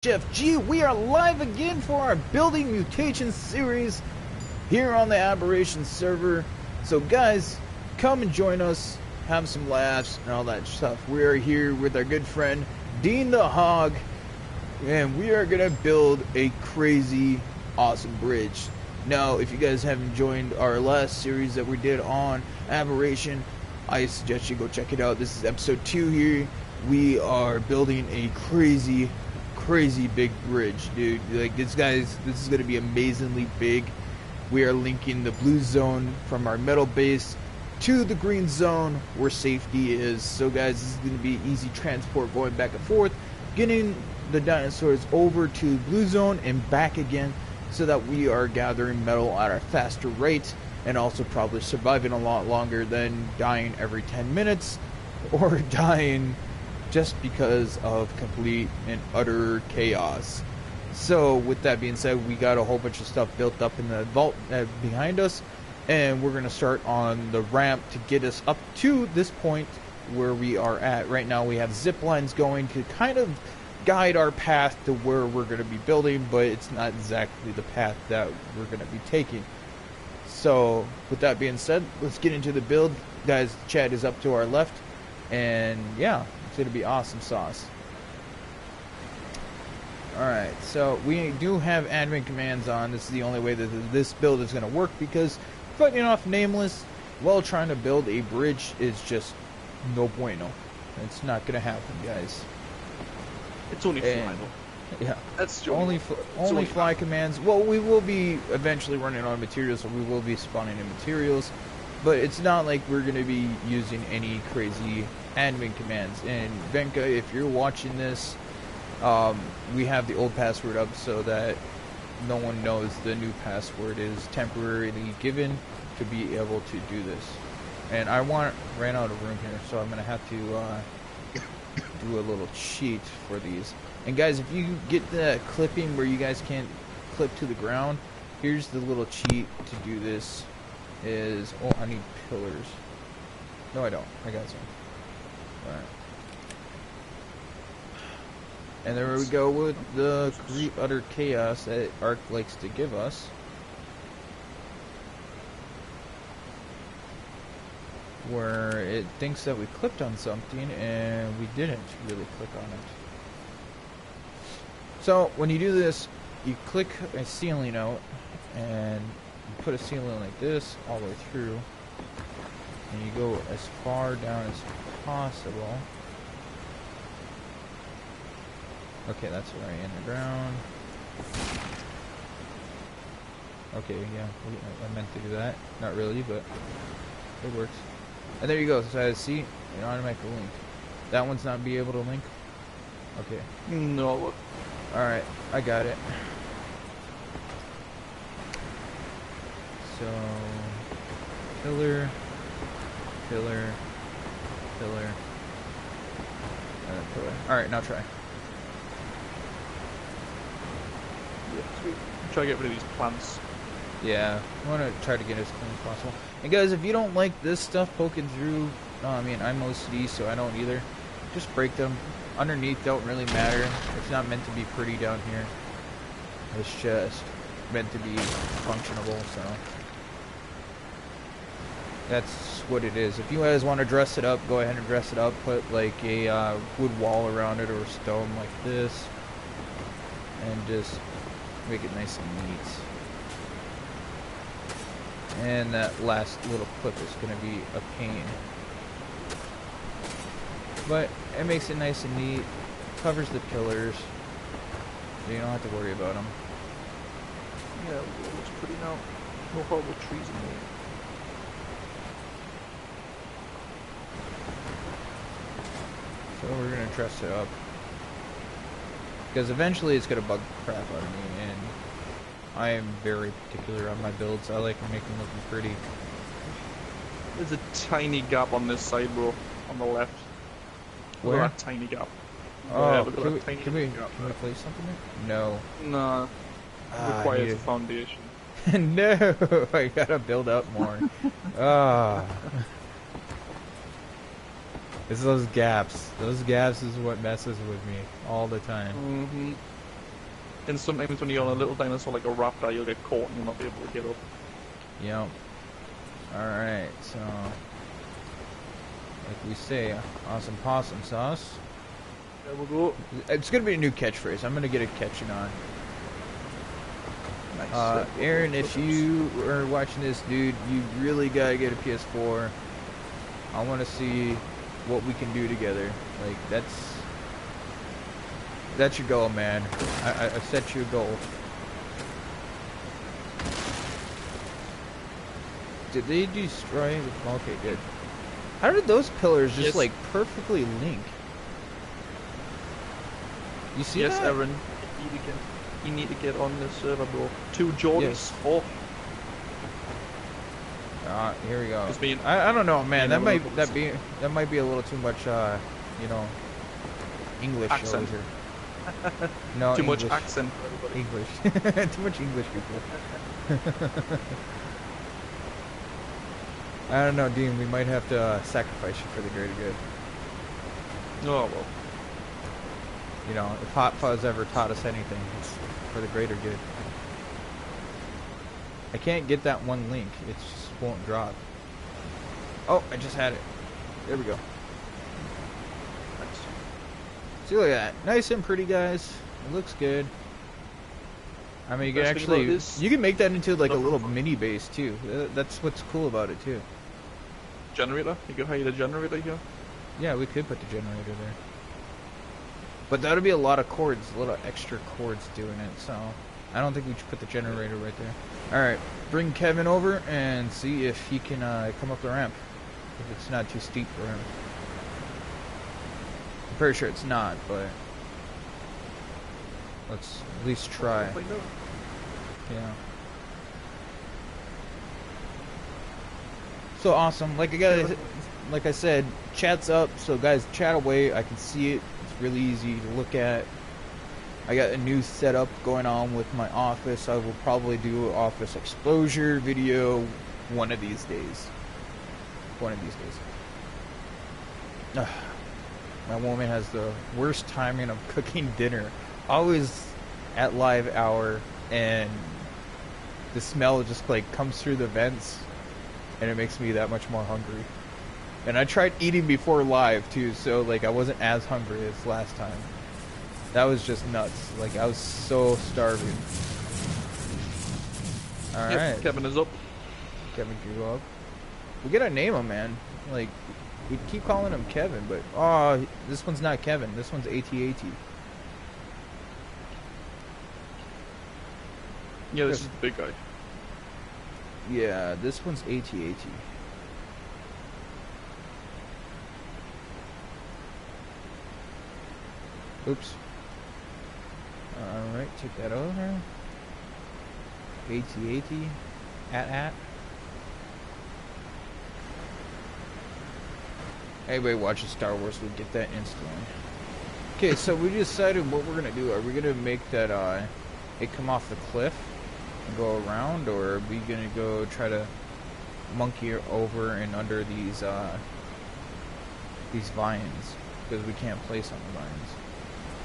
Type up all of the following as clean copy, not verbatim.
Chef G. We are live again for our Building Mutation series here on the Aberration server. So guys, come and join us, have some laughs and all that stuff. We are here with our good friend Dean the Hog, and we are gonna build a crazy awesome bridge. Now, if you guys haven't joined our last series that we did on Aberration, I suggest you go check it out. This is episode 2 here. We are building a crazy big bridge, dude. Like, this is gonna be amazingly big. We are linking the blue zone from our metal base to the green zone where safety is. So guys, this is gonna be easy transport going back and forth, getting the dinosaurs over to blue zone and back again, so that we are gathering metal at a faster rate and also probably surviving a lot longer than dying every 10 minutes or dying just because of complete and utter chaos. So with that being said, we got a whole bunch of stuff built up in the vault behind us, and we're gonna start on the ramp to get us up to this point where we are at right now. We have zip lines going to kind of guide our path to where we're going to be building, but it's not exactly the path that we're going to be taking. So with that being said, let's get into the build. Guys, Chad is up to our left, and yeah, it's going to be awesome sauce. Alright, so we do have admin commands on. This is the only way that this build is going to work, because fighting off Nameless while trying to build a bridge is just no bueno. It's not going to happen, guys. It's only fly though. Yeah, that's only fly commands. Well, we will be eventually running on materials, so we will be spawning in materials, but it's not like we're going to be using any crazy admin commands. And Venka, if you're watching this, we have the old password up so that no one knows the new password is temporarily given to be able to do this. And I ran out of room here, so I'm going to have to do a little cheat for these. And guys, if you get the clipping where you guys can't clip to the ground, here's the little cheat to do this. Is, oh, I need pillars. No, I don't. I got some. Alright. And there we go with the utter chaos that Ark likes to give us. Where it thinks that we clicked on something and we didn't really click on it. So when you do this, you click a ceiling out and you put a ceiling like this all the way through, and you go as far down as possible. Okay, that's right in the ground. Okay, yeah, I meant to do that. Not really, but it works. And there you go. So I see an automatic link. That one's not be able to link. Okay. No. All right, I got it. So pillar, pillar, pillar, and pillar. All right, now try. Yeah, sweet. Try to get rid of these plants. Yeah, I want to try to get as clean as possible. And guys, if you don't like this stuff poking through, I mean, I'm OCD, so I don't either. Just break them. Underneath don't really matter. It's not meant to be pretty down here. It's just meant to be functionable, so that's what it is. If you guys want to dress it up, go ahead and dress it up. Put like a wood wall around it or stone like this, and just make it nice and neat. And that last little clip is going to be a pain. But it makes it nice and neat. Covers the pillars, so you don't have to worry about them. Yeah, it looks pretty now. No horrible trees in there. So we're going to dress it up, because eventually it's going to bug the crap out of me, and I am very particular on my builds. I like to make them look pretty. There's a tiny gap on this side, bro. On the left. Where? Look at that tiny gap. Oh, yeah, can we place something there? No. Nah. Requires a foundation. No, I gotta build up more. Ah. It's those gaps. Those gaps is what messes with me all the time. Mm-hmm. And sometimes when you're on a little dinosaur like a raptor, you'll get caught and you'll not be able to get up. Yep. Alright, so... like we say, awesome possum sauce. There we go. It's gonna be a new catchphrase. I'm gonna get it catching on. Nice. Aaron, if you are watching this, dude, you really gotta get a PS4. I want to see what we can do together. Like, that's your goal, man. I set you a goal. Did they destroy the... okay, good. How did those pillars just, like, perfectly link? You see that? Yes, Aaron. You need to get on this server, bro. 2 Jordans. Yes. Oh. Here we go. Me and, I don't know, man. That might be a little too much, you know, English accent. over here. No, too English. much accent for everybody. English. Too much English people. I don't know, Dean. We might have to sacrifice you for the greater good. Oh well. You know, if Hot Fuzz ever taught us anything, it's for the greater good. I can't get that one link. It just won't drop. Oh, I just had it. There we go. Nice. See, look at that. Nice and pretty, guys. It looks good. I mean, you can actually... you can make that into, like, a little mini base, too. That's what's cool about it, too. Generator? You could hide a generator here? Yeah, we could put the generator there. But that would be a lot of cords, a lot of extra cords doing it, so I don't think we should put the generator right there. Alright, bring Kevin over and see if he can come up the ramp. If it's not too steep for him. I'm pretty sure it's not, but let's at least try. Yeah. So awesome. Like I said, chat's up, so guys, chat away. I can see it. It's really easy to look at. I got a new setup going on with my office. I will probably do an office exposure video one of these days. One of these days. My woman has the worst timing of cooking dinner. Always at live hour, and the smell just like comes through the vents, and it makes me that much more hungry. And I tried eating before live too, so like I wasn't as hungry as last time. That was just nuts. Like I was so starving. Alright. Yep, Kevin is up. Kevin can go up. We gotta name him, man. Like, we keep calling him Kevin, but oh, this one's not Kevin. This one's AT-AT. Yeah, this is the big guy. Yeah, this one's AT-AT. Oops. Alright, take that over. AT-AT. At. Anybody watches Star Wars would get that instantly. Okay, so we decided what we're gonna do. Are we gonna make that it come off the cliff and go around, or are we gonna go try to monkey over and under these vines, because we can't place on the vines?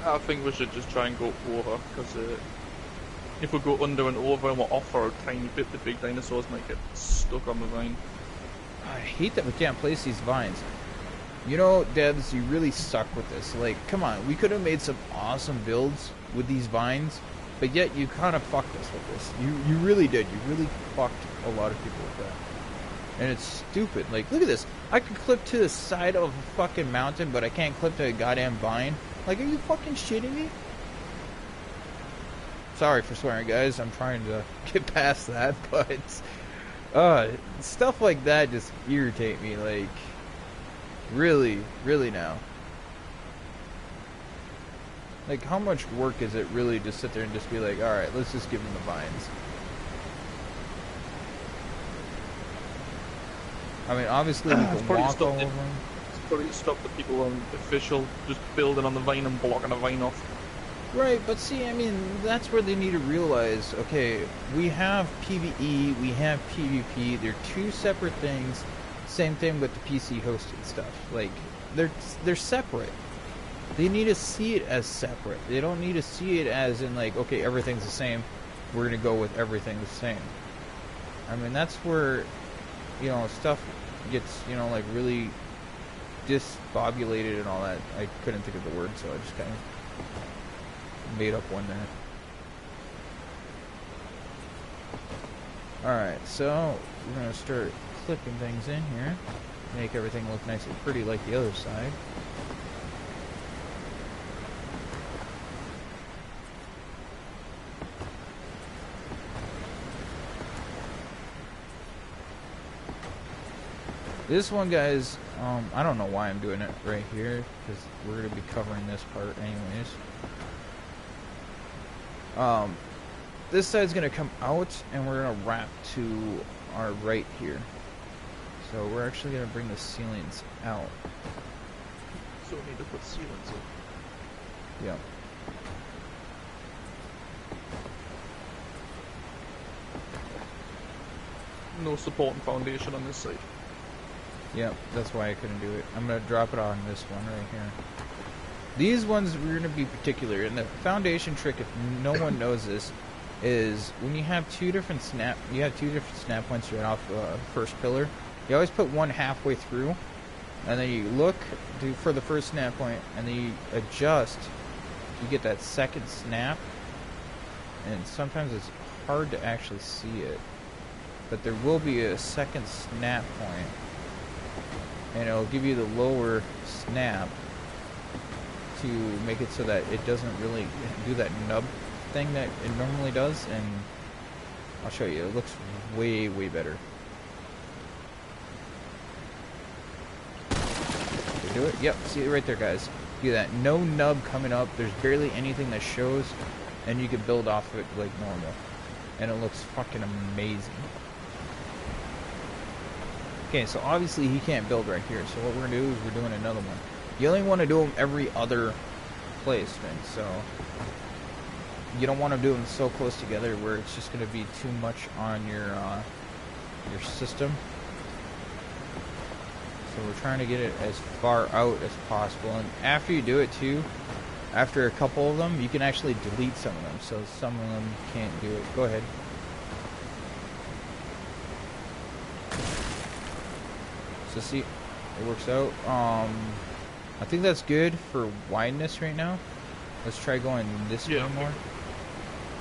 I think we should just try and go over, because if we go under and over and we're off for a tiny bit, the big dinosaurs might get stuck on the vine. I hate that we can't place these vines. You know, devs, you really suck with this. Like, come on, we could have made some awesome builds with these vines, but yet you kind of fucked us with this. You really did. You really fucked a lot of people with that. And it's stupid. Like, look at this. I could clip to the side of a fucking mountain, but I can't clip to a goddamn vine. Like, are you fucking shitting me? Sorry for swearing, guys. I'm trying to get past that, but stuff like that just irritate me. Like, really now. Like, how much work is it really to sit there and just be like, alright, let's just give them the vines? I mean, obviously we can walk all over them. It's probably stop the people on official just building on the vine and blocking the vine off. Right, but see, I mean, that's where they need to realize, okay, we have PvE, we have PvP, they're two separate things. Same thing with the PC hosted stuff. Like, they're separate. They need to see it as separate. They don't need to see it as in like, okay, everything's the same. We're gonna go with everything the same. I mean, that's where, you know, stuff gets, you know, like really disbobulated and all that. I couldn't think of the word, so I just kind of made up one there. Alright, so we're gonna start clipping things in here. Make everything look nice and pretty like the other side. This one, guys, I don't know why I'm doing it right here, because we're going to be covering this part anyways. This side's going to come out, and we're going to wrap to our right here. So we're actually going to bring the ceilings out. So we need to put ceilings in. Yeah. No support and foundation on this side. Yep, that's why I couldn't do it. I'm going to drop it on this one right here. These ones we're going to be particular. And the foundation trick, if no one knows this, is when you have two different snap points right off the first pillar, you always put one halfway through, and then you look for the first snap point, and then you adjust. You get that second snap, and sometimes it's hard to actually see it, but there will be a second snap point. And it'll give you the lower snap to make it so that it doesn't really do that nub thing that it normally does. And I'll show you. It looks way, way better. Do it? Yep. See it right there, guys. See that? No nub coming up. There's barely anything that shows. And you can build off of it like normal. And it looks fucking amazing. Okay, so obviously he can't build right here, so what we're going to do is we're doing another one. You only want to do them every other placement, so you don't want to do them so close together where it's just going to be too much on your system. So we're trying to get it as far out as possible, and after you do it too, after a couple of them, you can actually delete some of them, so some of them can't do it. Go ahead. So see, it works out. I think that's good for wideness right now. Let's try going this way more.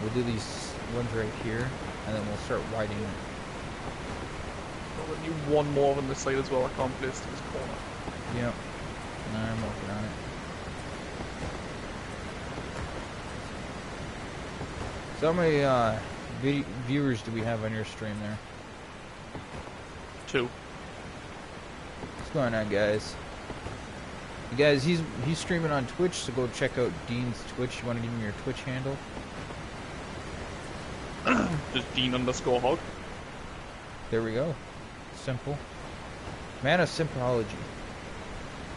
We'll do these ones right here, and then we'll start widening it. I'll need one more on this side as well. I can't place to this corner. Yep. I'm working on it. So how many viewers do we have on your stream there? 2. What's going on, guys? You guys, he's streaming on Twitch, so go check out Dean's Twitch. You want to give me your Twitch handle? Just Dean_Hog. There we go. Simple. Man of simpleology.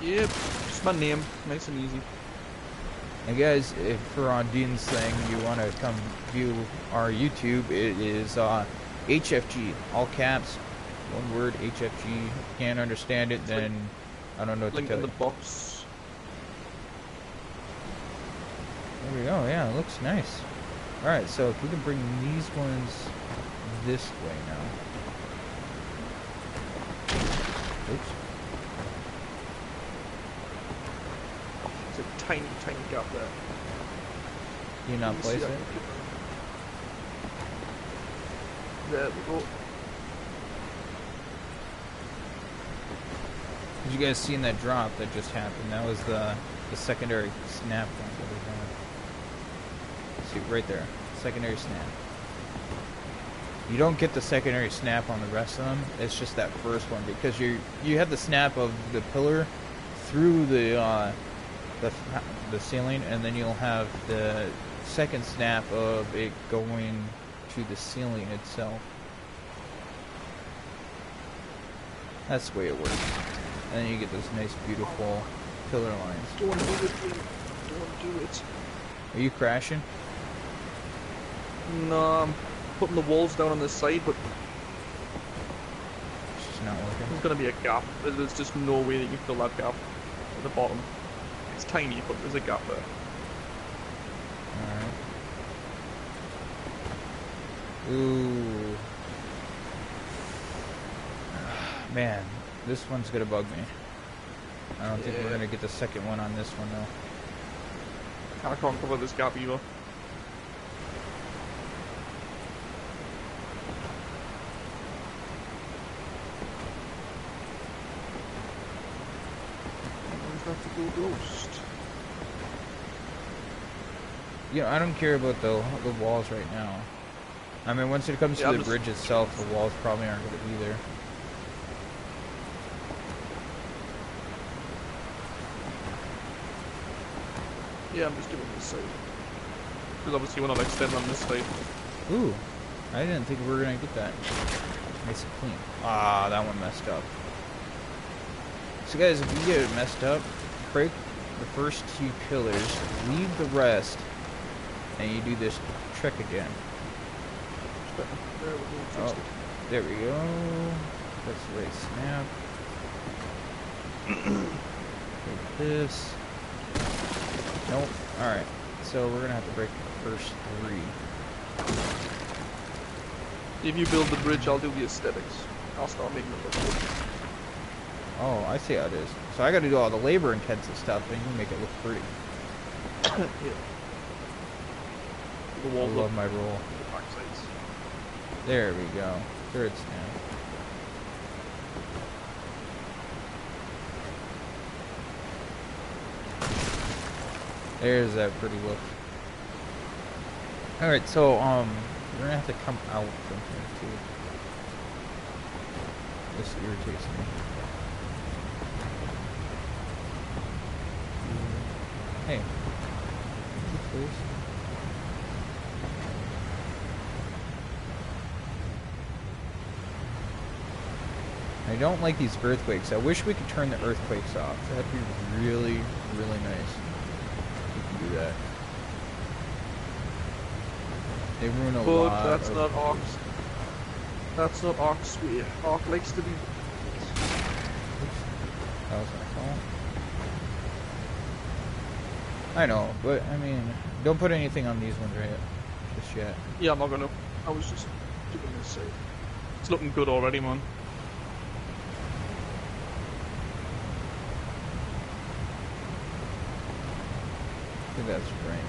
Yep, just my name. Nice and easy. And guys, if for on Dean's thing you want to come view our YouTube, it is HFG, all caps, one word, HFG. If you can't understand it, then I don't know what to tell you. Link in the box. There we go. Yeah, it looks nice. All right, so if we can bring these ones this way now. Oops. It's a tiny, tiny gap there. Can you not place it? There we go. Did you guys seen that drop that just happened? That was the secondary snap one that we had. See, right there. Secondary snap. You don't get the secondary snap on the rest of them. It's just that first one because you have the snap of the pillar through the ceiling, and then you'll have the second snap of it going to the ceiling itself. That's the way it works. And then you get those nice, beautiful pillar lines. Don't do it, dude. Don't do it. Are you crashing? No, I'm putting the walls down on this side, but It's just not working. there's going to be a gap. There's just no way that you can fill that gap at the bottom. It's tiny, but there's a gap there. Alright. Ooh. Man, this one's gonna bug me. I don't think we're gonna get the second one on this one though. I can't cover this gap either. Have to go ghost. You know, I don't care about the walls right now. I mean, once it comes to the bridge itself, the walls probably aren't going to be there. Yeah, I'm just doing this side. Because obviously we're not extending on this side. Ooh, I didn't think we were going to get that. Nice and clean. Ah, that one messed up. So guys, if you get it messed up, break the first 2 pillars, leave the rest, and you do this trick again. Oh, there we go. That's the right snap. Take this. Nope. Alright. So we're gonna have to break the first 3. If you build the bridge, I'll do the aesthetics. I'll start making it look good. Oh, I see how it is. So I gotta do all the labor-intensive stuff, and you make it look pretty. Yeah. The I walls love my roll. the back sides. There we go. Third snap. There's that pretty look. Alright, so, we're gonna have to come out from here, too. This irritates me. Hey. Please. I don't like these earthquakes. I wish we could turn the earthquakes off. That'd be really, really nice. We can do that. They ruin a lot. But that's not Ox. That's not Ox way. Ox likes to be. That was my fault. I know, but I mean, don't put anything on these ones right just yet. Yeah, I'm not gonna. I was just doing this side. It's looking good already, man. I think that's right.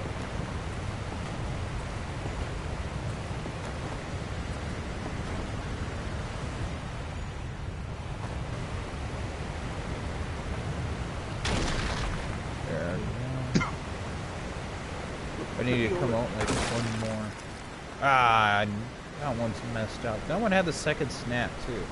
There we go. I need to come out like one more. Ah, that one's messed up. That one had the second snap too.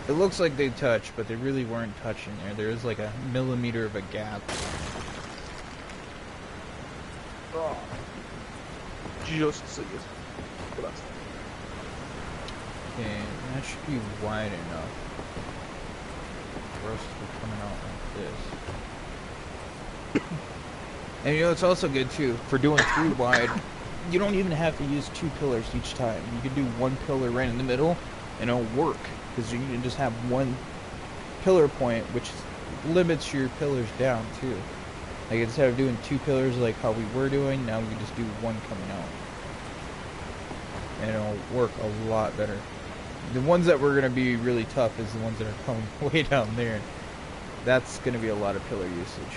It looks like they touched, but they really weren't touching there. There is like a millimeter of a gap. Oh. Just see it. But that's Okay, that should be wide enough for us to be coming out like this. And you know, it's also good too, for doing 3 wide, you don't even have to use 2 pillars each time. You can do 1 pillar right in the middle, and it'll work. Because you can just have 1 pillar point, which limits your pillars down too. Like instead of doing 2 pillars like how we were doing, now we can just do 1 coming out. And it'll work a lot better. The ones that were going to be really tough is the ones that are coming way down there. That's going to be a lot of pillar usage.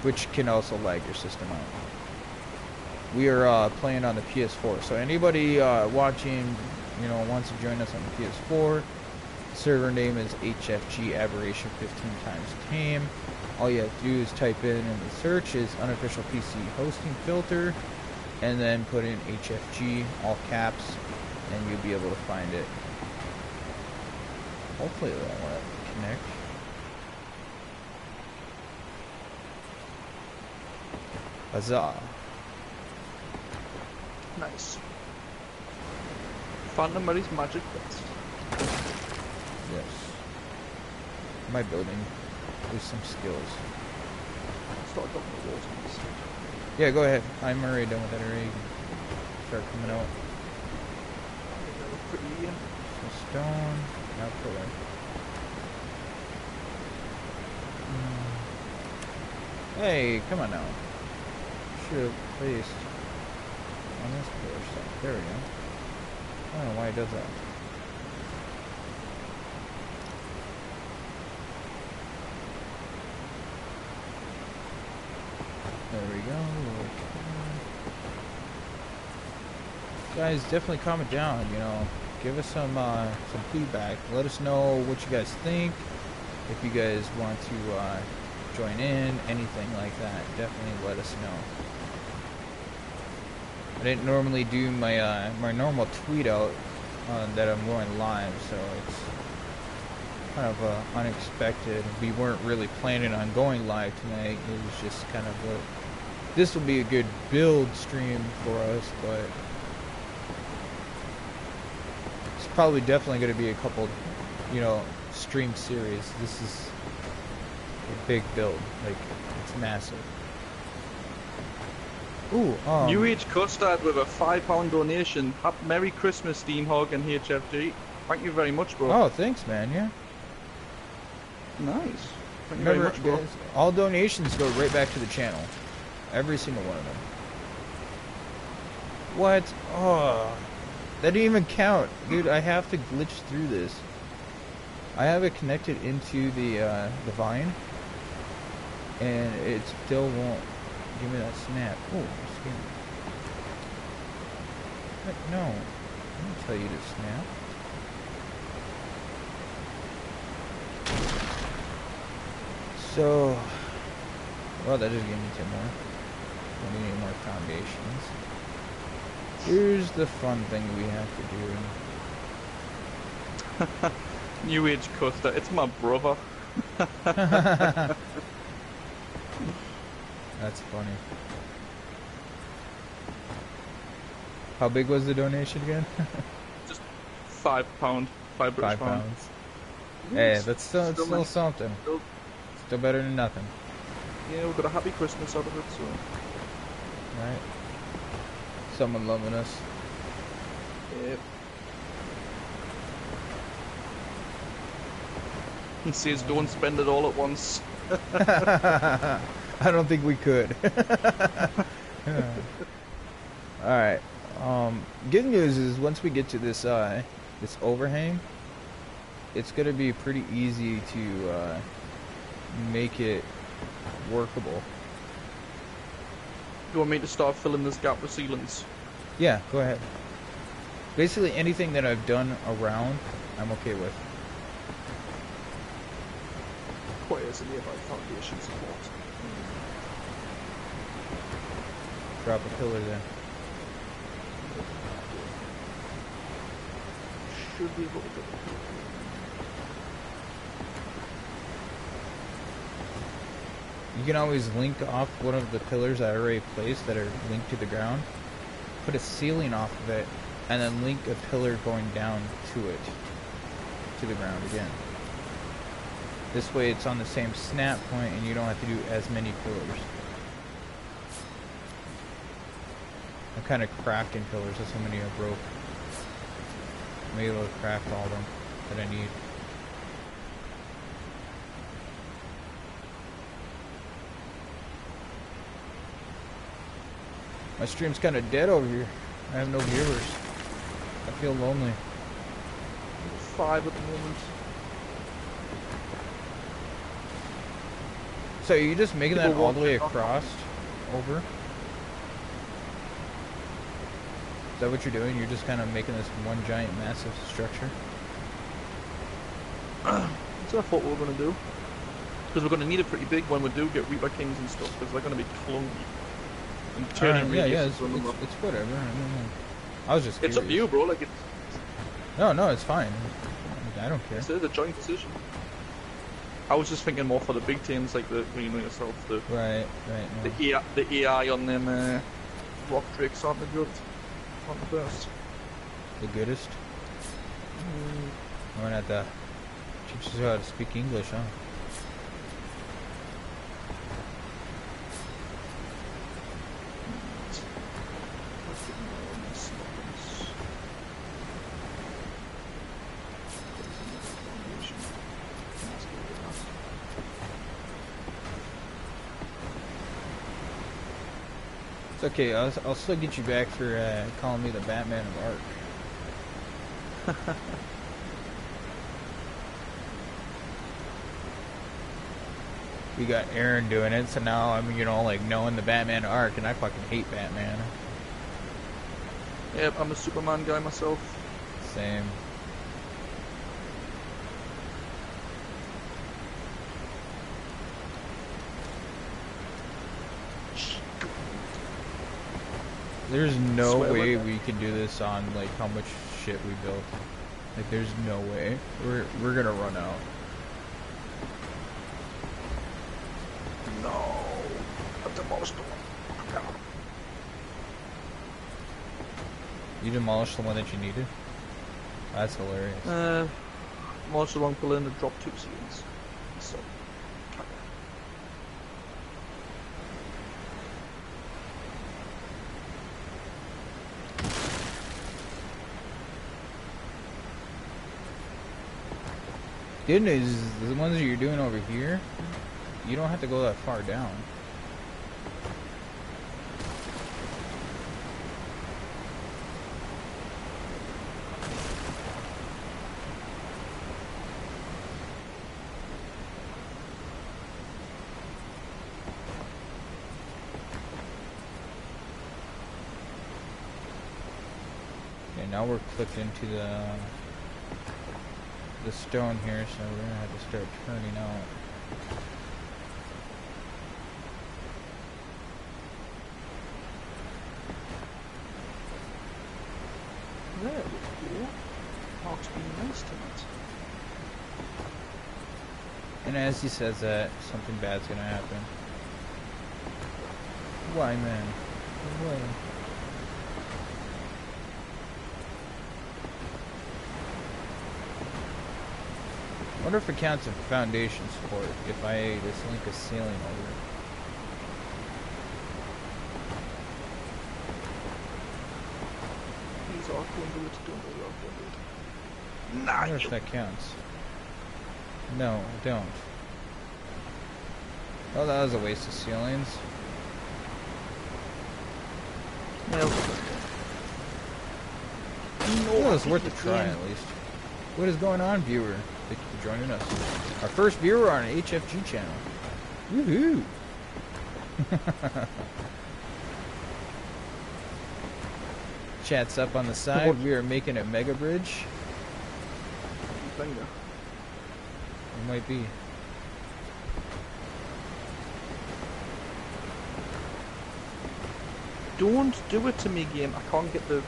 Which can also lag your system out. We are playing on the PS4, so anybody watching, you know, wants to join us on the PS4, the server name is HFG Aberration 15 times tame. All you have to do is type in the search is unofficial PC hosting filter, and then put in HFG, all caps, and you'll be able to find it. Hopefully that'll let it connect. Huzzah. nice. Phantom Mary's magic bits. Yes. My building with some skills. Start dropping the walls on this. Yeah, go ahead. I'm already done with that already. You can start coming out. They look pretty in. Some stone. Now pillar. Hey, come on now. Should have placed on this pillar stuff. There we go. I don't know why it does that. There we go. Guys, definitely comment down. You know, give us some feedback. Let us know what you guys think. If you guys want to join in, anything like that, definitely let us know. I didn't normally do my my normal tweet out that I'm going live, so it's kind of unexpected. We weren't really planning on going live tonight. It was just kind of this will be a good build stream for us, but it's probably definitely going to be a couple, you know, stream series. This is a big build, like it's massive. Ooh, New Age Custard with a £5 donation. Merry Christmas, Steenhog and HFG. Thank you very much, bro. Oh, thanks, man. Yeah. Nice. Thank you Remember, very much, bro. guys, all donations go right back to the channel. Every single one of them. What? Oh, that didn't even count, dude. I have to glitch through this. I have it connected into the Vine, and it still won't give me that snap. Oh, excuse me. What? No, I didn't tell you to snap. So, well, that just gave me 2 more. We need more foundations. Here's the fun thing we have to do. New Age Custard. It's my brother. That's funny. How big was the donation again? Just £5. £5 £5. Hey, that's still something. Still better than nothing. Yeah, we got a happy Christmas out of it, so. Right? Someone loving us. Yep. He says don't spend it all at once. I don't think we could. Alright. Good news is once we get to this this overhang, it's gonna be pretty easy to make it workable. You want me to start filling this gap with ceilings? Yeah, go ahead. Basically anything that I've done around, I'm okay with. Requires a nearby foundation support. Drop a pillar there. Should be able to do it. You can always link off one of the pillars I already placed that are linked to the ground. Put a ceiling off of it, and then link a pillar going down to it, to the ground again. This way it's on the same snap point and you don't have to do as many pillars. I'm kind of crafting pillars, that's how many I broke. I'm able to craft all of them that I need. My stream's kind of dead over here. I have no viewers. I feel lonely. 5 at the moment. So are you just making that all the way across over? Is that what you're doing? You're just kind of making this one giant massive structure? That's what I thought we were going to do. Because we're going to need a pretty big one. We do get Reaper Kings and stuff, because they're going to be clunky. And turning yeah, it's whatever. I was just curious. It's up to you, bro. Like it's... No, it's fine. I don't care. It's a joint decision. I was just thinking more for the big teams, like the, you know yourself, the right. No. The AI on them rock drakes aren't the good, aren't the best. The goodest. I'm gonna have to Teaches you how to speak English, huh? It's okay, I'll still get you back for calling me the Batman of Ark. We got Aaron doing it, so now I'm, you know, like knowing the Batman of Ark, and I fucking hate Batman. Yep, I'm a Superman guy myself. Same. There's no way we can do this on like how much shit we built. Like there's no way. We're gonna run out. No, I demolished the one. You demolished the one that you needed? That's hilarious. Demolished the one pull in and drop 2 ceilings. So. Good news is the ones that you're doing over here, you don't have to go that far down. Okay, now we're clipped into the stone here, so we're gonna have to start turning out. There we go. Mark's being nice tonight. And as he says that, something bad's gonna happen. Why, man? Why? I wonder if it counts as foundation support if I just link a ceiling over it. These are conduit, don't they? Are conduit. I wonder if that counts. No, don't. Oh, that was a waste of ceilings. No. Well, it was worth a try at least. What is going on, viewer? Thank you for joining us. Our first viewer on an HFG channel. Woohoo! Chat's up on the side. We are making a mega bridge. Bingo. It might be. Don't do it to me, game. I can't get the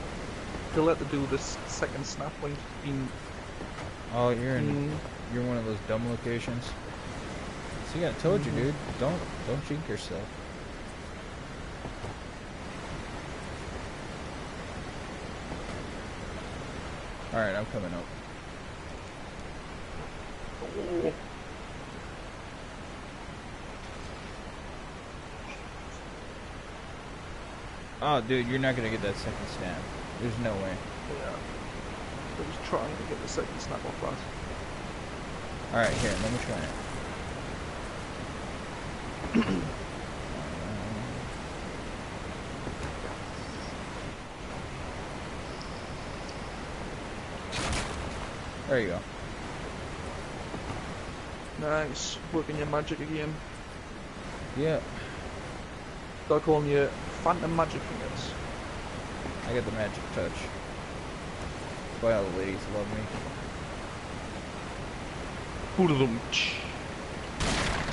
let to do this second snap point being. Oh, you're one of those dumb locations. See, I told you, dude. Don't jinx yourself. All right, I'm coming up. Oh. Oh, dude, you're not gonna get that second snap. There's no way. Yeah. I was trying to get the second snap off that. Alright, here, let me try it. There you go. Nice. Working your magic again. Yeah. They're calling you Phantom Magic Fingers. I got the magic touch. That's why all the ladies love me.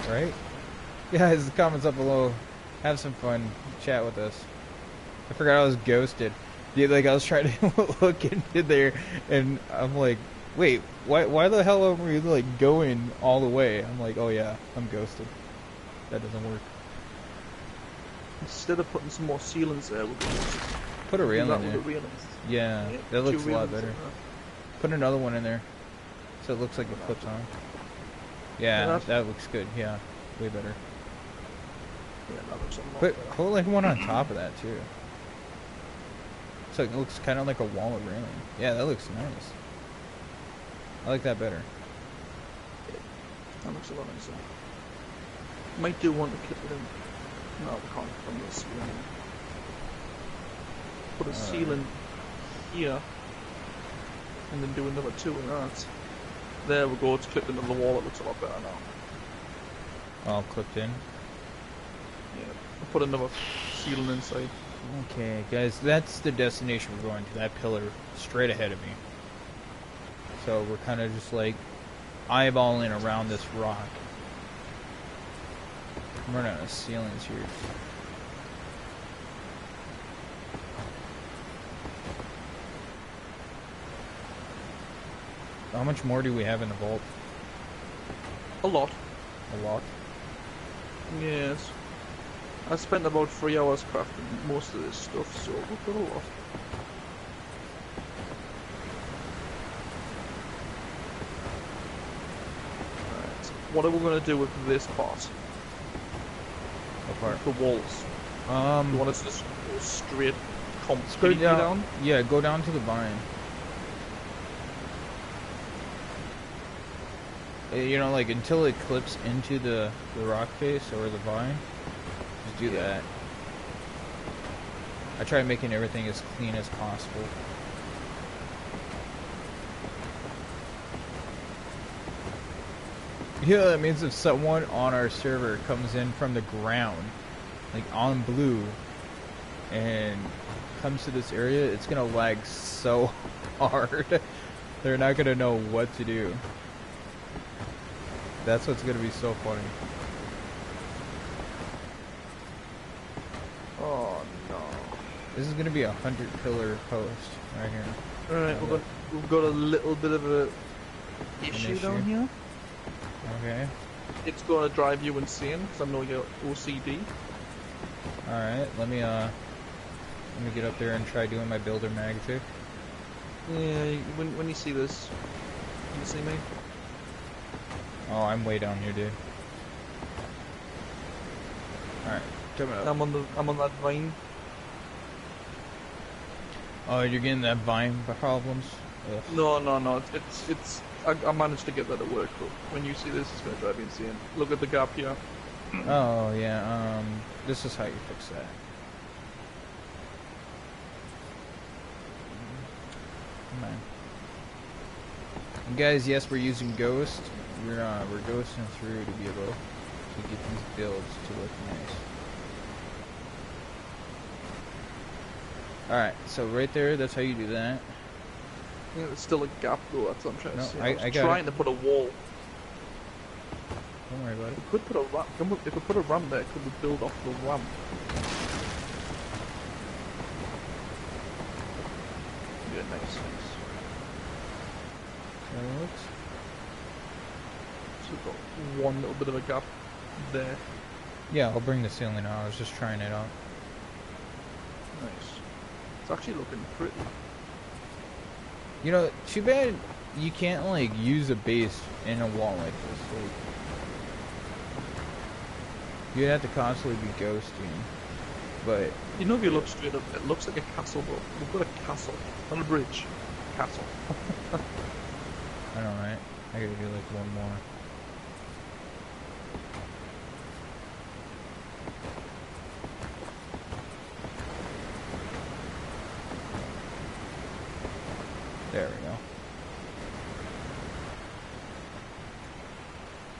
Right? Guys, the comments up below. Have some fun. Chat with us. I forgot I was ghosted. Yeah, like I was trying to look into there, and I'm like, wait, why the hell are we like going all the way? I'm like, oh yeah, I'm ghosted. That doesn't work. Instead of putting some more ceilings there, we'll Put a railing with there. the railings. Yeah, Yeah, that looks a 2 lot railings better. in there. Put another one in there. So it looks like it flips on. Yeah, that looks good. Yeah, way better. Yeah, that looks a lot But better. put like one on top of that too. So it looks kind of like a wall of railing. Yeah, that looks nice. I like that better. That looks a lot nicer. Might do want to clip it in. No, we can't from the ceiling. Put a ceiling here, and then do another two in that. There we go, it's clipped into the wall, it looks a lot better now. All clipped in. Yeah, I'll put another ceiling inside. Okay, guys, that's the destination we're going to. That pillar straight ahead of me. So we're kind of just like eyeballing around this rock. I'm running out of ceilings here. How much more do we have in the vault? A lot. A lot. Yes. I spent about 3 hours crafting most of this stuff, so we've got a lot. Alright, what are we going to do with this part? What part? The walls. You want us to just go straight completely down? Yeah, go down to the vine. You know, like until it clips into the rock face or the vine. Just do that. I try making everything as clean as possible. Yeah, that means if someone on our server comes in from the ground, like on blue, and comes to this area, it's gonna lag so hard. They're not gonna know what to do. That's what's gonna be so funny. Oh no. This is gonna be 100-pillar post right here. Alright, we've got a little bit of a issue down here. Okay. It's gonna drive you insane because I know you're OCD. Alright, let me get up there and try doing my builder magic. Yeah, when you see this, can you see me? Oh, I'm way down here, dude. Alright, coming up. I'm on that vine. Oh, you're getting that vine problems? Ugh. No. I managed to get that to work, but when you see this, it's gonna drive you insane. Look at the gap here. Oh, yeah, this is how you fix that. Come on. And guys, yes, we're using Ghost. We're ghosting through to be able to get these builds to look nice. Alright, so right there, that's how you do that. Yeah, there's still a gap though, that's what I'm trying to say. I was got trying to put a wall. Don't worry about it. We could put a ramp. If we put a ramp there, could we build off the ramp? Yeah, nice. So it looks. So we've got one little bit of a gap there. Yeah, I'll bring the ceiling out. I was just trying it out. Nice. It's actually looking pretty. You know, too bad you can't like use a base in a wall like this. Like, you'd have to constantly be ghosting. But you know, if you look straight up, it looks like a castle, bro. We've got a castle, not a bridge. Castle. I know, right? I gotta do like one more. There we go.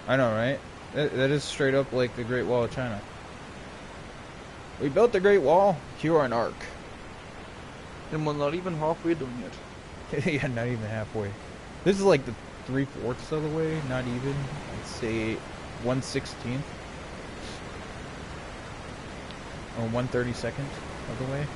I know, right? That is straight up like the Great Wall of China. We built the Great Wall, cue an arc. And we're not even halfway doing it. Yeah, not even halfway. This is like the 3/4 of the way, not even. I'd say 1/16 or 1/32 of the way.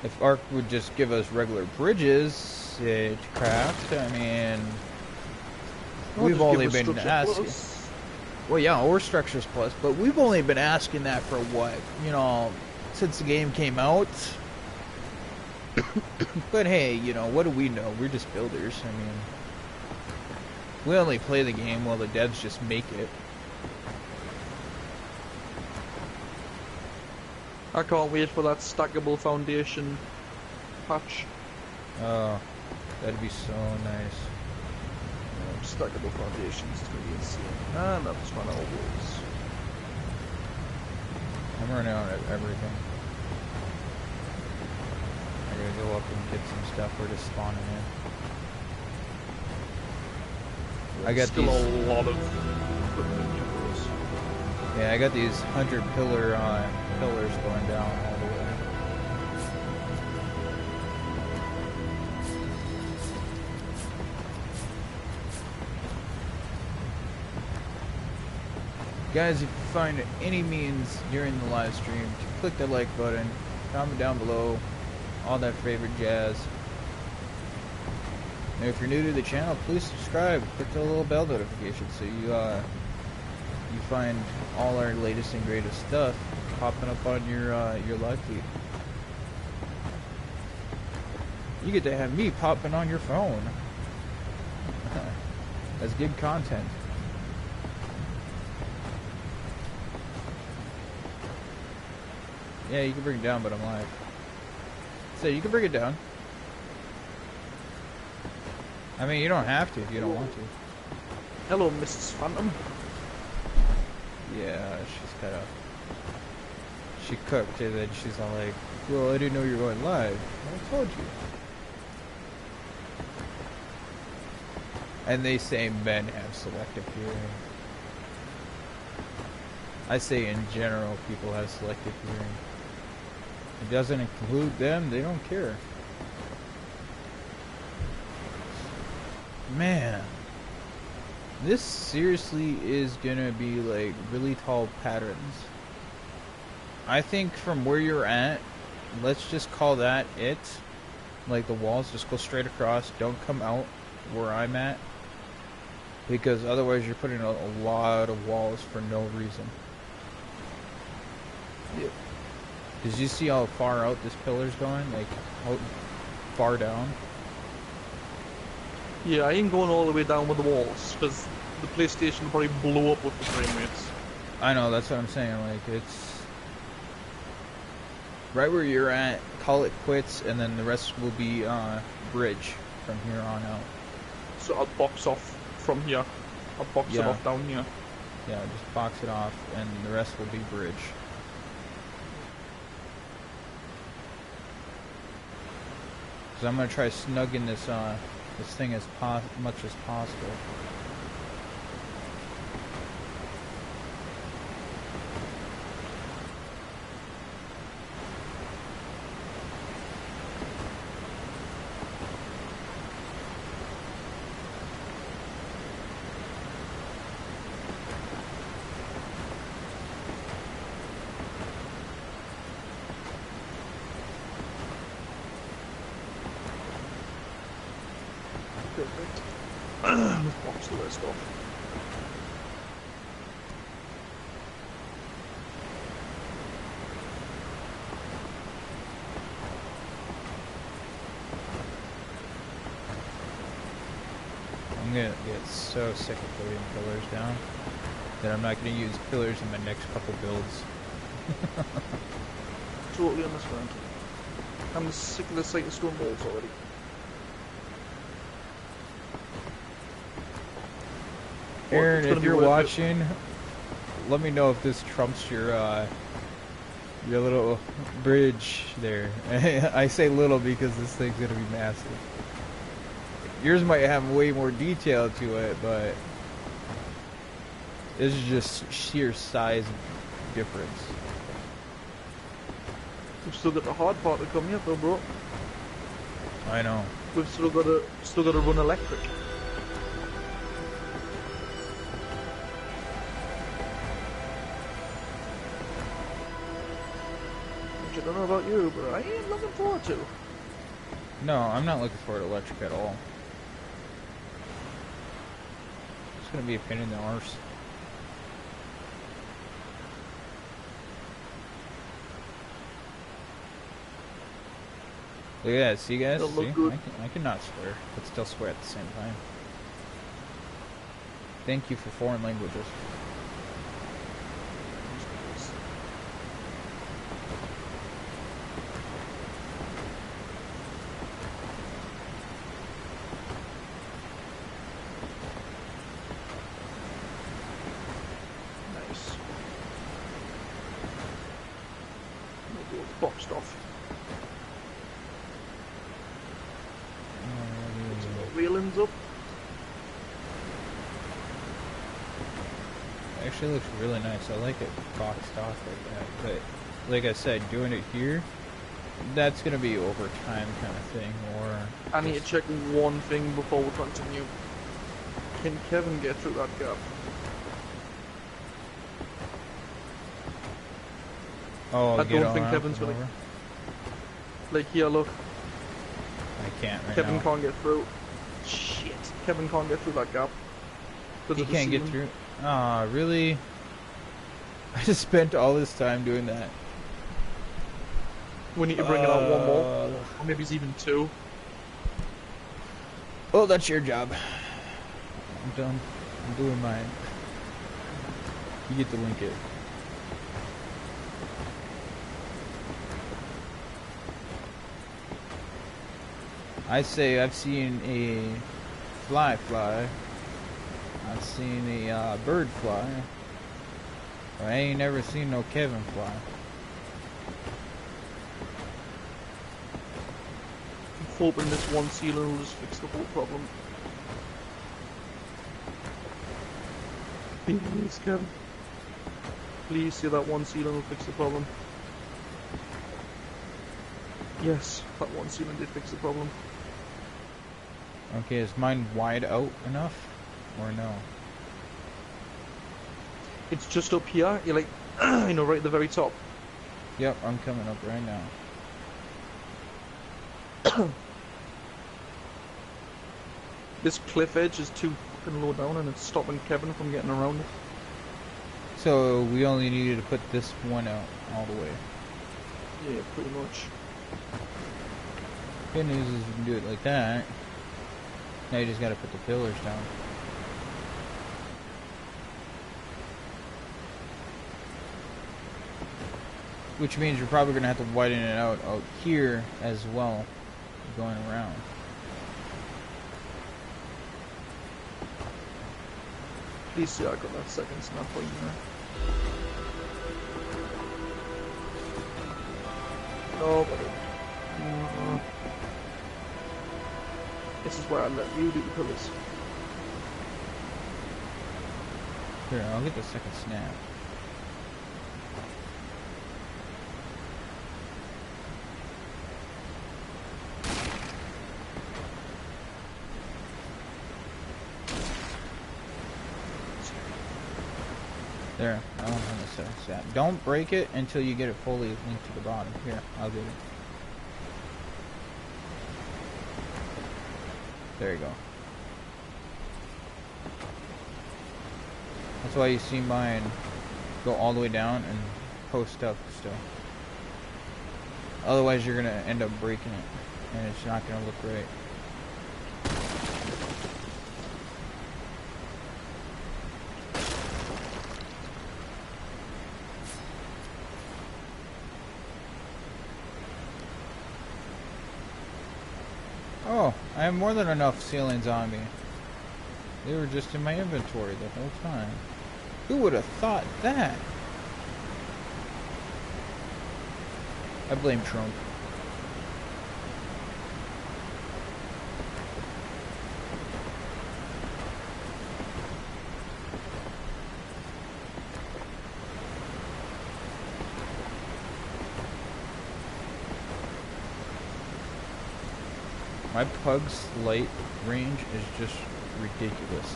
If Ark would just give us regular bridges to craft, I mean, we've only been asking. Well, yeah, or structures plus, but we've only been asking that for what, you know, since the game came out. But hey, you know, what do we know? We're just builders. I mean, we only play the game while the devs just make it. I can't wait for that stackable foundation patch. Oh, that'd be so nice. Stackable foundations is going to be insane. And that's one of our walls. I'm running out of everything. I gotta go up and get some stuff. We're just spawning in. I got still these. a lot of equipment for us. Yeah, I got these 100 pillars going down all the way. Guys, if you find any means during the live stream to click the like button, comment down below, all that favorite jazz. And if you're new to the channel, please subscribe. Click the little bell notification so you find all our latest and greatest stuff popping up on your live feed. You get to have me popping on your phone. That's good content. Yeah, you can bring it down, but I'm live. So you can bring it down. I mean, you don't have to if you don't want to. Hello, Mrs. Phantom. Yeah, she's kind of... She cooked and then she's all like, well, I didn't know you were going live. I told you. And they say men have selective hearing. I say in general people have selective hearing. It doesn't include them, they don't care. Man, this seriously is gonna be like really tall patterns. I think from where you're at, let's just call that it. Like the walls just go straight across, don't come out where I'm at. Because otherwise you're putting a lot of walls for no reason. Yep. Did you see how far out this pillar's going? Like, how far down? Yeah, I ain't going all the way down with the walls, because the PlayStation will probably blow up with the frame rates. I know, that's what I'm saying. Like, it's... Right where you're at, call it quits, and then the rest will be bridge from here on out. So I'll box off from here. I'll box it off down here. Yeah, just box it off, and the rest will be bridge. Because I'm going to try snugging this this thing as much as possible. Let's box the rest off. I'm going to get so sick of putting pillars down that I'm not going to use pillars in my next couple builds. Totally understand. I'm sick of the sight of stone walls already. Aaron, if you're watching, let me know if this trumps your little bridge there. I say little because this thing's gonna be massive. Yours might have way more detail to it, but this is just sheer size difference. We've still got the hard part to come yet, though, bro. I know. We've still got to run electric. Which I don't know about you, but I ain't looking forward to. No, I'm not looking forward to electric at all. It's gonna be a pain in the arse. Look at that, see guys? It'll See? look good. I cannot swear, but still swear at the same time. Thank you for foreign languages. Nice. Maybe it's boxed off. Railings up. Actually looks really nice. I like it boxed off like that. But like I said, doing it here, that's gonna be over time kind of thing. Or I need to check one thing before we continue. Can Kevin get through that gap? oh, I get don't on think out Kevin's and gonna. over? Like here, look. I can't right Kevin now. can't get through. Shit. Kevin can't get through that gap. He can't get through. Ah, really? I just spent all this time doing that. We need to bring it out one more. Or maybe it's even two. Oh, that's your job. I'm done. I'm doing mine. You get to link it. I say I've seen a fly. I've seen a bird fly. But I ain't never seen no Kevin fly. I'm hoping this one sealer will just fix the whole problem. Please, Kevin. Please see that one sealer will fix the problem. Yes, that one sealer did fix the problem. Okay, is mine wide out enough? Or no? It's just up here. You're like, you know, right at the very top. Yep, I'm coming up right now. This cliff edge is too fucking low down and it's stopping Kevin from getting around it. So we only needed to put this one out all the way. Yeah, pretty much. Good news is you can do it like that. Now you just gotta put the pillars down. Which means you're probably gonna have to widen it out here as well, going around. Please see I got that second snap point there. No, buddy. This is where I let you do the pillars. Here, I'll get the second snap. There, I don't have the second snap. Don't break it until you get it fully linked to the bottom. Here, I'll get it. There you go. That's why you see mine go all the way down and post up still. Otherwise you're gonna end up breaking it and it's not gonna look right. Oh, I have more than enough ceilings on me. They were just in my inventory the whole time. Who would have thought that? I blame Trump. My pug's light range is just ridiculous.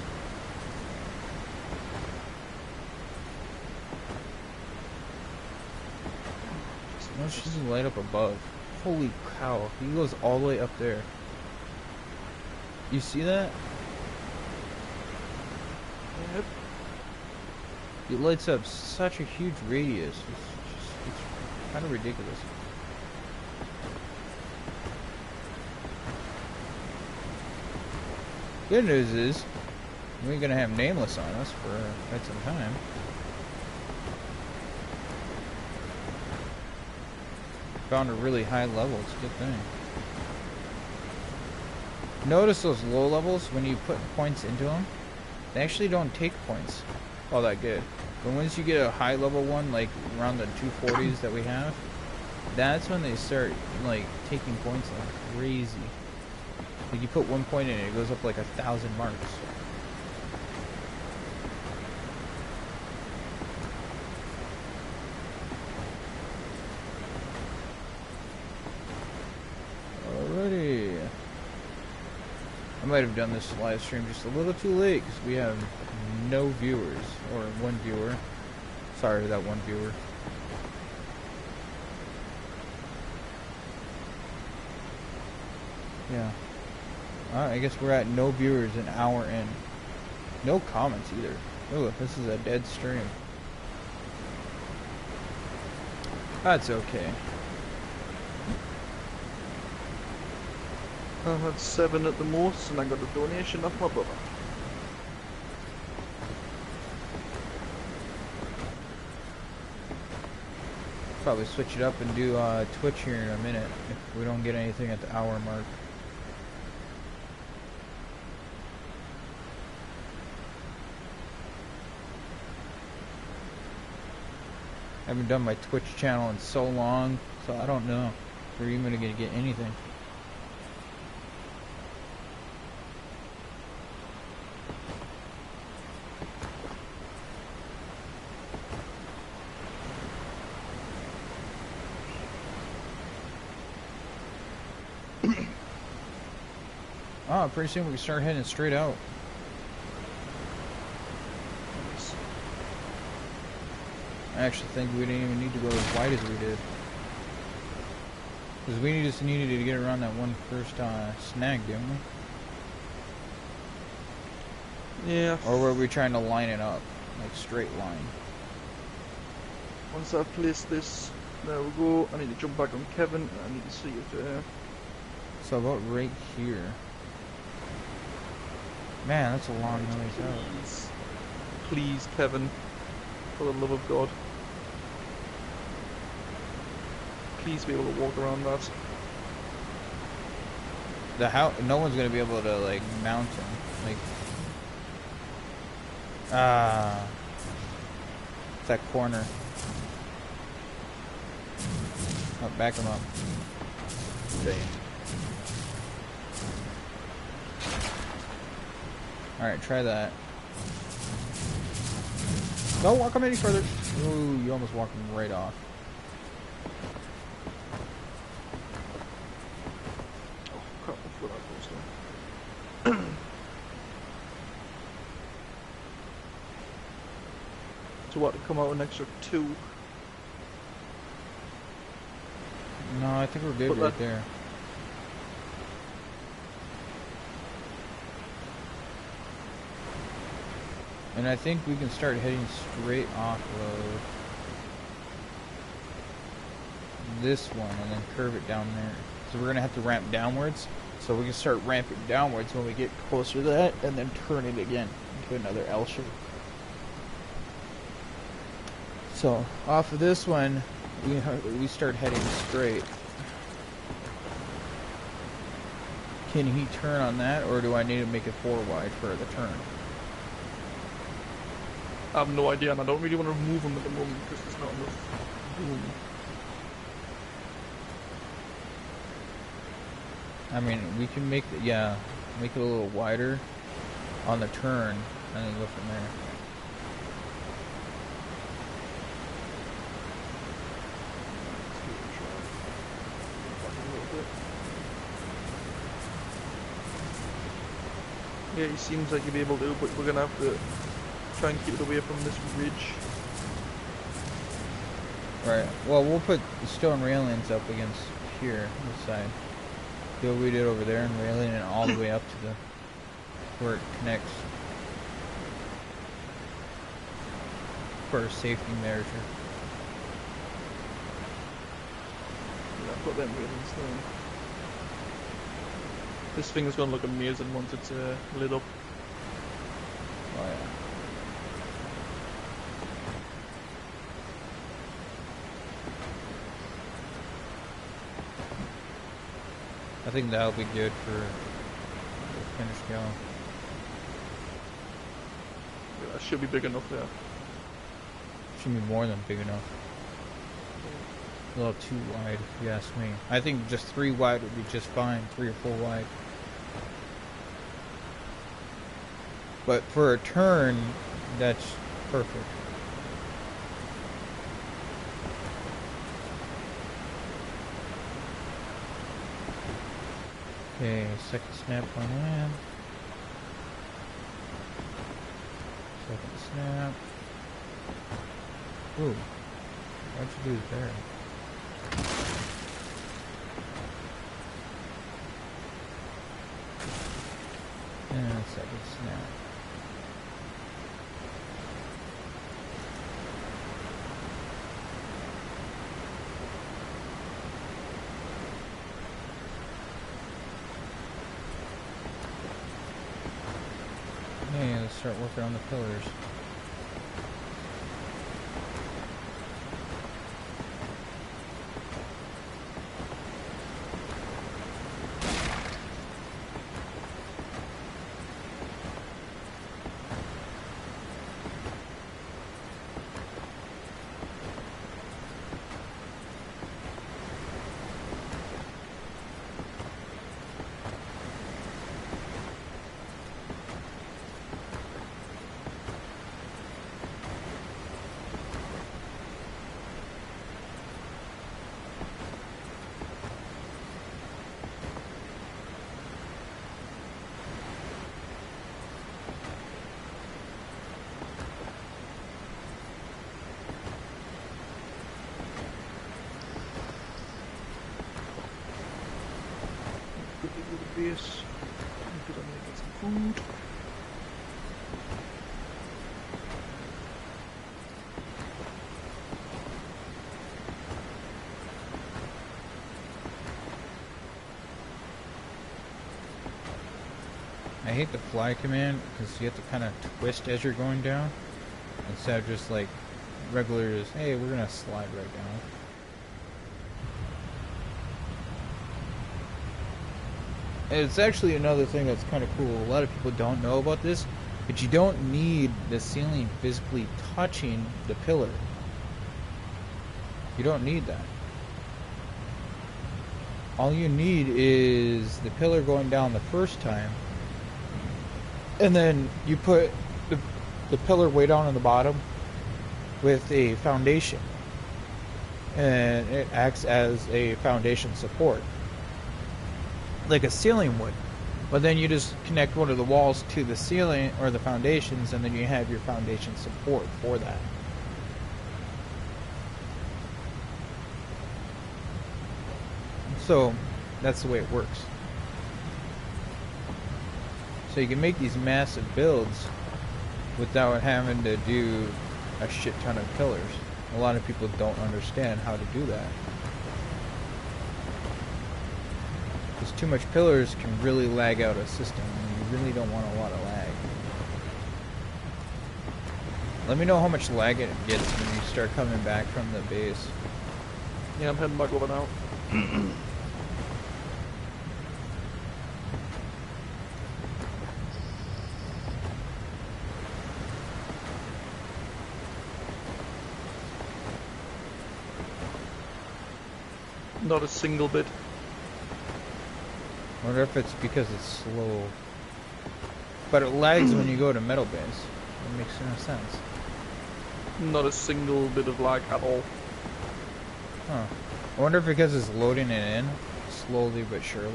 Let's just light up above. Holy cow, he goes all the way up there. You see that? Yep. It lights up such a huge radius. It's kind of ridiculous. Good news is, we ain't gonna have Nameless on us for quite some time. Found a really high level, it's a good thing. Notice those low levels, when you put points into them, they actually don't take points all that good. But once you get a high level one, like around the 240s that we have, that's when they start like taking points like crazy. Like you put 1 point in it, it goes up like 1,000 marks. Alrighty. I might have done this live stream just a little too late because we have no viewers, or one viewer. Sorry, that one viewer. Yeah. I guess we're at no viewers an hour in. No comments either. Oh, this is a dead stream. That's okay. I had 7 at the most, and I got a donation off my brother. Probably switch it up and do Twitch here in a minute if we don't get anything at the hour mark. I haven't done my Twitch channel in so long, so I don't know if we're even gonna get anything. Oh, pretty soon we can start heading straight out. I actually think we didn't even need to go as wide as we did. Because we just needed to get around that one first snag, didn't we? Yeah. Or were we trying to line it up? Like straight line? Once I've placed this, there we go. I need to jump back on Kevin. I need to see if So about right here. Man, that's a long ways out. Please, Kevin. For the love of God. Please be able to walk around that. The house, no one's gonna be able to like mount him. Like, it's that corner. Oh, back him up. Okay. All right, try that. Don't walk him any further. Ooh, you almost walked him right off. Oh, crap, I forgot that goes there. So what, to come out an extra 2? No, I think we're good right there. And I think we can start heading straight off of this one and then curve it down there. So we're gonna have to ramp downwards. So we can start ramping downwards when we get closer to that and then turn it again into another L shape. So off of this one, we start heading straight. Can he turn on that, or do I need to make it 4 wide for the turn? I have no idea, and I don't really want to remove them at the moment because there's not enough room. I mean, we can make it, yeah, make it a little wider on the turn, and then go from there. Yeah, he seems like he'll be able to, but we're gonna have to try and keep it away from this ridge. Right. Well, we'll put the stone railings up against here, this side. See what we did over there, and railing it all the way up to the where it connects. For a safety measure. Yeah, put them railings down. This thing is gonna look amazing once it's lit up. Oh yeah. I think that'll be good for the finished gallon. Yeah, that should be big enough there. Should be more than big enough. A little too wide, if you ask me. I think just 3 wide would be just fine. 3 or 4 wide. But for a turn, that's perfect. Okay, second snap on that. Second snap. Ooh. Why'd you do it there? And second snap. Okay, let's start working on the pillars. Quickly do the base. Because I'm gonna get some food. I hate the fly command because you have to kind of twist as you're going down instead of just like regular just, hey, we're gonna slide right down. It's actually another thing that's kind of cool. A lot of people don't know about this, but you don't need the ceiling physically touching the pillar. You don't need that. All you need is the pillar going down the first time, and then you put the pillar way down on the bottom with a foundation, and it acts as a foundation support like a ceiling would. But then you just connect one of the walls to the ceiling or the foundations, and then you have your foundation support for that. So that's the way it works. So you can make these massive builds without having to do a shit ton of pillars. A lot of people don't understand how to do that. Because too much pillars can really lag out a system, and you really don't want a lot of lag. Let me know how much lag it gets when you start coming back from the base. Yeah, I'm heading back over now. Not a single bit. I wonder if it's because it's slow. But it lags when you go to metal base. It makes no sense. Not a single bit of lag at all. Huh. I wonder if because it's loading it in slowly but surely.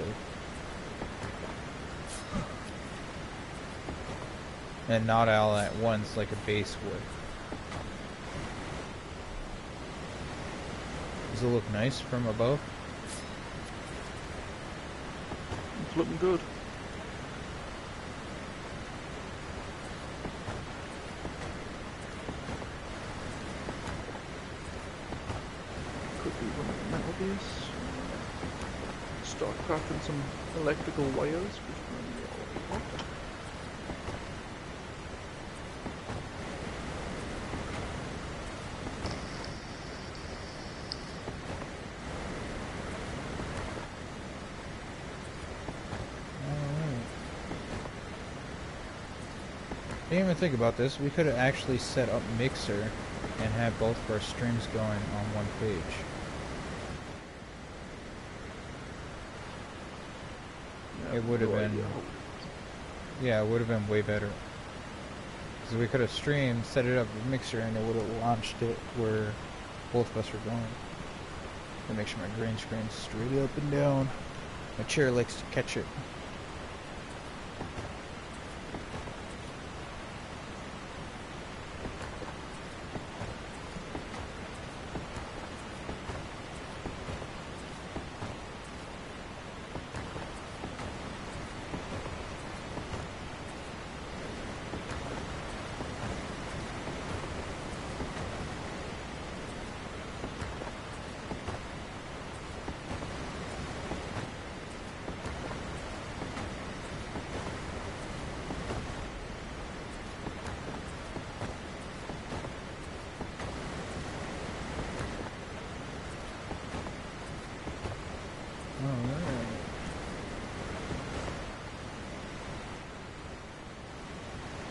And not all at once like a base would. Does it look nice from above? It's looking good. Quickly run the metal base. Start crafting some electrical wires. Which one? Didn't even think about this. We could have actually set up Mixer and have both of our streams going on one page. Yeah, It would have been, yeah, it would have been way better. Because we could have streamed, set it up with Mixer, and it would have launched it where both of us were going. And make sure my green screen's straight up and down. My chair likes to catch it.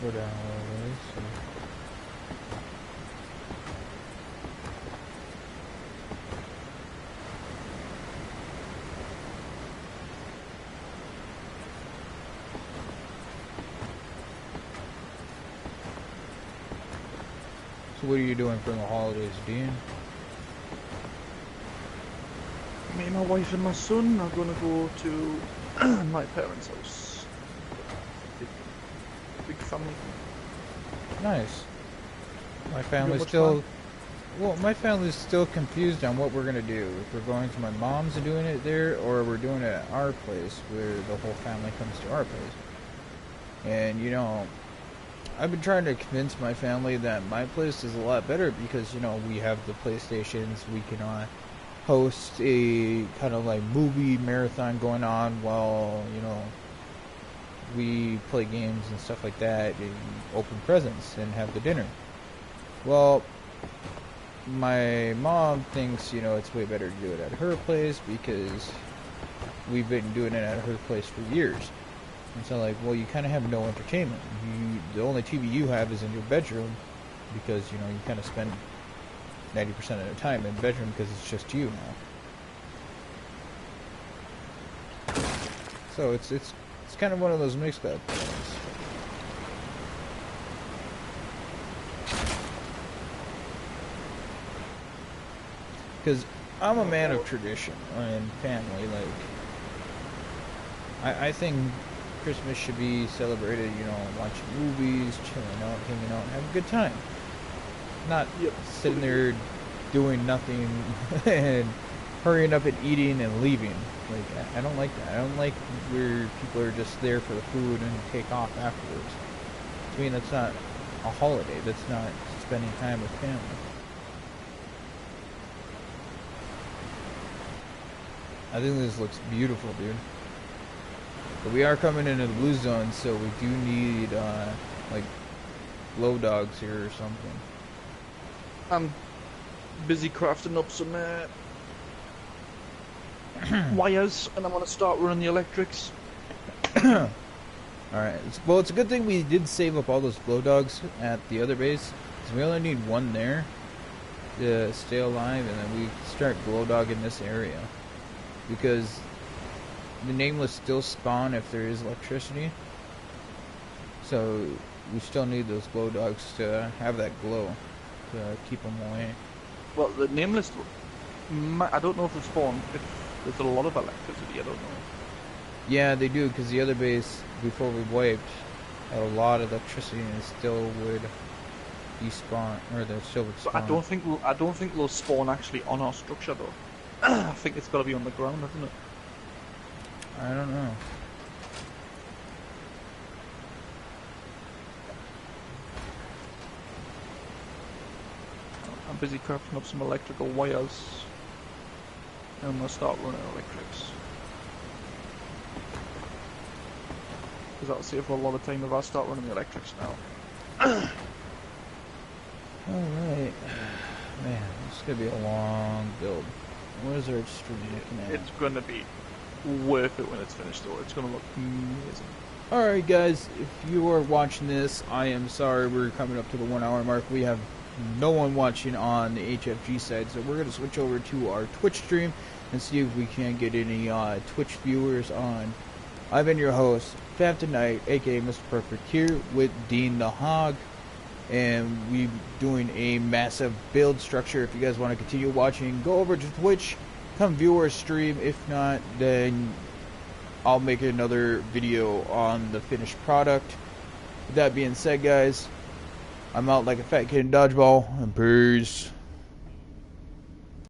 Go down a little ways. So. So what are you doing for the holidays, Dean? Me, my wife, and my son are gonna go to my parents' house. Big family. Nice. My family's still... Well, my family's still confused on what we're gonna do. If we're going to my mom's and doing it there, or we're doing it at our place, where the whole family comes to our place. And, you know, I've been trying to convince my family that my place is a lot better because, you know, we have the PlayStations, we can host a kind of like movie marathon going on while, you know, we play games and stuff like that and open presents and have the dinner. Well, my mom thinks, you know, it's way better to do it at her place because we've been doing it at her place for years. And so, like, well, you kind of have no entertainment. The only TV you have is in your bedroom because, you know, you kind of spend 90% of the time in the bedroom because it's just you now. So it's kind of one of those mixed up things. Because I'm a man of tradition and family. Like, I think Christmas should be celebrated, you know, watching movies, chilling out, hanging out, and having a good time. Not sitting there doing nothing and hurrying up and eating and leaving. Like, I don't like that. I don't like where people are just there for the food and take off afterwards. To me, that's not a holiday. That's not spending time with family. I think this looks beautiful, dude. But we are coming into the blue zone, so we do need, like, glow dogs here or something. I'm busy crafting up some wires, and I'm gonna start running the electrics. Alright, well, it's a good thing we did save up all those glow dogs at the other base, because we only need one there to stay alive, and then we start glow dogging this area. Because the nameless still spawn if there is electricity, so we still need those glow dogs to have that glow to keep them away. Well, the nameless, I don't know if they spawn, if there's a lot of electricity, I don't know. Yeah, they do, because the other base, before we wiped, had a lot of electricity and it still would despawn, or they still would spawn. But I don't think they'll spawn actually on our structure though. I think it's got to be on the ground, hasn't it? I don't know. I'm busy crafting up some electrical wires. And I'm gonna start running electrics. Because that'll save a lot of time if I start running the electrics now. Alright. Man, this is going to be a long build. What is our stream looking at? It's going to be worth it when it's finished though. It's going to look amazing. Alright guys, if you are watching this, I am sorry we're coming up to the 1 hour mark. We have no one watching on the HFG side, so we're going to switch over to our Twitch stream and see if we can get any Twitch viewers on. I've been your host, Phantom Knight, aka Mr. Perfect, here with Dean the Hog, and we're doing a massive build structure. If you guys want to continue watching, go over to Twitch, come view our stream. If not, then I'll make another video on the finished product. With that being said, guys, I'm out like a fat kid in dodgeball, and peace.